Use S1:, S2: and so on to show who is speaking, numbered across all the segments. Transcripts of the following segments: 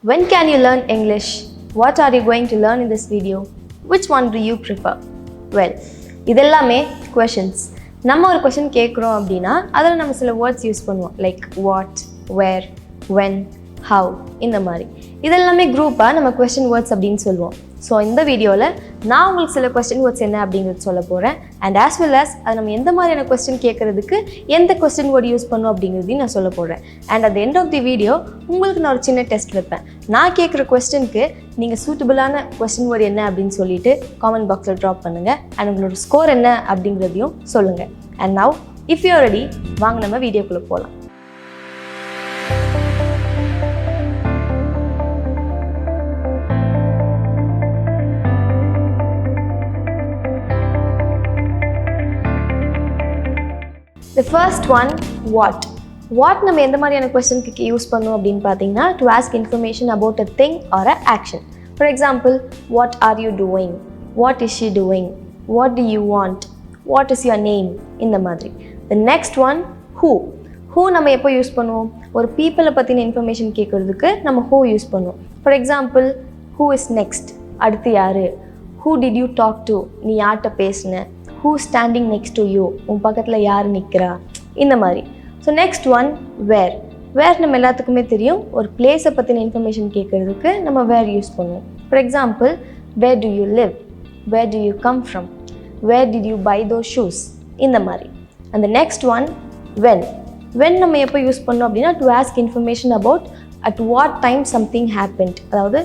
S1: When can you learn English? What are you going to learn in this video? Which one do you prefer? Well, இதெல்லாமே questions. நம்ம ஒரு question கேட்குறோம் அப்படின்னா அதில் நம்ம சில வேர்ட்ஸ் யூஸ் பண்ணுவோம் like what, where, when, how இந்த மாதிரி. இதெல்லாமே குரூப்பாக நம்ம கொஸ்டின் வேர்ட்ஸ் அப்படின்னு சொல்லுவோம். ஸோ இந்த வீடியோவில் நான் உங்களுக்கு சில கொஸ்டின் வேர்ட்ஸ் என்ன அப்படிங்கிறது சொல்ல போகிறேன். அண்ட் ஆஸ் வெல் ஆஸ் அது நம்ம எந்த மாதிரியான கொஸ்டின் கேட்குறதுக்கு எந்த கொஸ்டின் வேர்டு யூஸ் பண்ணும் அப்படிங்கிறதையும் நான் சொல்ல போகிறேன். And at end of the video உங்களுக்கு நான் ஒரு சின்ன டெஸ்ட் வைப்பேன். நான் கேட்குற கொஸ்டினுக்கு நீங்கள் சூட்டபிளான கொஸ்டின் வேர்டு என்ன அப்படின்னு சொல்லிட்டு காமெண்ட் பாக்ஸில் ட்ராப் பண்ணுங்கள். அண்ட் உங்களோட ஸ்கோர் என்ன அப்படிங்கிறதையும் சொல்லுங்கள். And now if you are ready, வாங்க நம்ம வீடியோக்குள்ளே போகலாம். The first one, what. What நம்ம எந்த மாதிரியான கொஸ்டினுக்கு யூஸ் பண்ணுவோம் அப்படின்னு பார்த்தீங்கன்னா to ask information about a thing or a action. For example, what are you doing? What is she doing? What do you want? What is your name? இந்த மாதிரி. The next one, who. Who நம்ம எப்போ use பண்ணுவோம்? ஒரு பீப்புளை பற்றின information கேட்குறதுக்கு நம்ம who யூஸ் பண்ணுவோம். For example, who is next? அடுத்து யார்? Who did you talk to? நீ யார்கிட்ட பேசின? Who standing next to you? உன் பக்கத்தில் யார் நிற்கிறா? இந்த மாதிரி. So next one, where. Where நம்ம எல்லாத்துக்குமே தெரியும், ஒரு பிளேஸை பற்றின இன்ஃபர்மேஷன் கேட்குறதுக்கு நம்ம வேர் யூஸ் பண்ணுவோம். For example, where do you live? Where do you come from? Where did you buy those shoes? இந்த மாதிரி. அந்த நெக்ஸ்ட் ஒன், வென். வென் நம்ம எப்போ யூஸ் பண்ணோம் அப்படின்னா to ask information about at what time something happened, அதாவது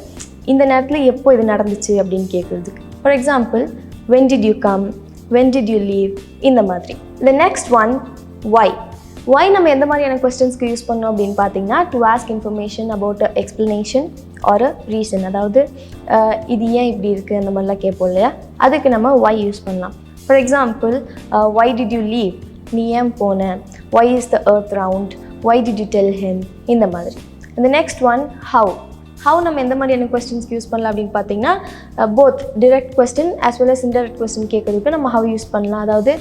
S1: இந்த நேரத்தில் எப்போ இது நடந்துச்சு அப்படின்னு கேட்குறதுக்கு. For example, when did you come? when did you leave? இந்த மாதிரி. The next one, why. Why நம்ம எந்த மாதிரியான கொஸ்டின்ஸ்க்கு யூஸ் பண்ணோம் அப்படின்னு பார்த்தீங்கன்னா to ask information about a explanation or a reason, அதாவது இது ஏன் இப்படி இருக்குது அந்த மாதிரிலாம் கேட்போம் இல்லையா, அதுக்கு நம்ம why யூஸ் பண்ணலாம். For example, why did you leave? நீ ஏன் போன? why is the earth round? why did you tell him? இந்த மாதிரி. And the next one, how. How நம்ம எந்த மாதிரியான கொஸ்டின்ஸ்க்கு யூஸ் பண்ணலாம் அப்படின்னு பார்த்தீங்கன்னா both direct question as well as indirect question கேட்குறதுக்கு நம்ம ஹவ் யூஸ் பண்ணலாம். அதாவது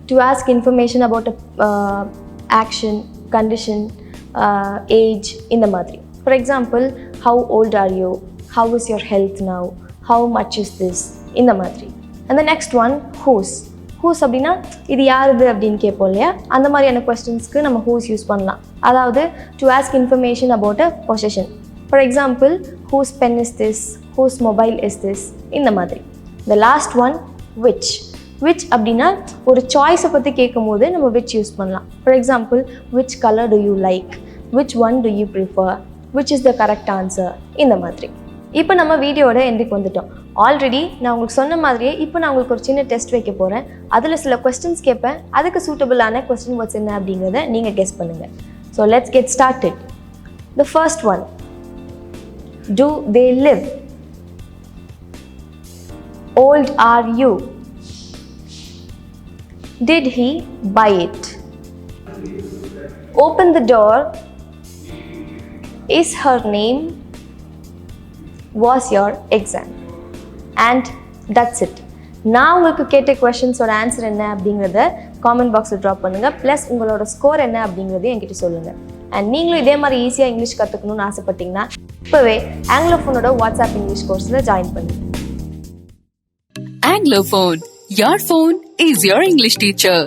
S1: to ask information about action, condition, age இந்த மாதிரி. For example, how old are you? How is your health now? How much is this? இந்த மாதிரி. அந்த next one, whose. Whose அப்படின்னா இது யாருது அப்படின்னு கேட்போம் இல்லையா, அந்த மாதிரியான கொஸ்டின்ஸ்க்கு நம்ம ஹூஸ் யூஸ் பண்ணலாம். அதாவது to ask information about a position. For example, whose pen is this? Whose mobile is this? இந்த மாதிரி. The last one, which. Which அப்படின்னா ஒரு சாய்ஸை பற்றி கேட்கும் போது நம்ம which யூஸ் பண்ணலாம். For example, which color do you like? Which one do you prefer? Which is the correct answer? இந்த மாதிரி. இப்போ நம்ம வீடியோட எண்டுக்கு வந்துட்டோம். ஆல்ரெடி நான் உங்களுக்கு சொன்ன மாதிரியே இப்போ நான் உங்களுக்கு ஒரு சின்ன டெஸ்ட் வைக்க போகிறேன். அதில் சில கொஸ்டின்ஸ் கேட்பேன், அதுக்கு சூட்டபிளான கொஸ்டின் வேர்ட்ஸ் என்ன அப்படிங்கிறத நீங்கள் கெஸ் பண்ணுங்கள். So let's get started. The first one, do they live? Old are you? Did he buy it? Open the door. Is her name? Was your exam? And that's it. நான் உங்களுக்கு கேட்ட கொஷின்ஸோட answer என்ன அப்படிங்கிறத comment பாக்ஸில் drop பண்ணுங்கள். Plus உங்களோட score என்ன அப்படிங்கிறதையும் என்கிட்ட சொல்லுங்கள். அண்ட் நீங்களும் இதே மாதிரி ஈஸியாக இங்கிலீஷ் கற்றுக்கணும்னு ஆசைப்பட்டீங்கன்னா இப்போவே ஆங்கிலோஃபோனோட வாட்ஸ்அப் இங்கிலீஷ் கோர்ஸில் ஜாயின் பண்ணுங்க.
S2: Anglophone, your phone is your English teacher.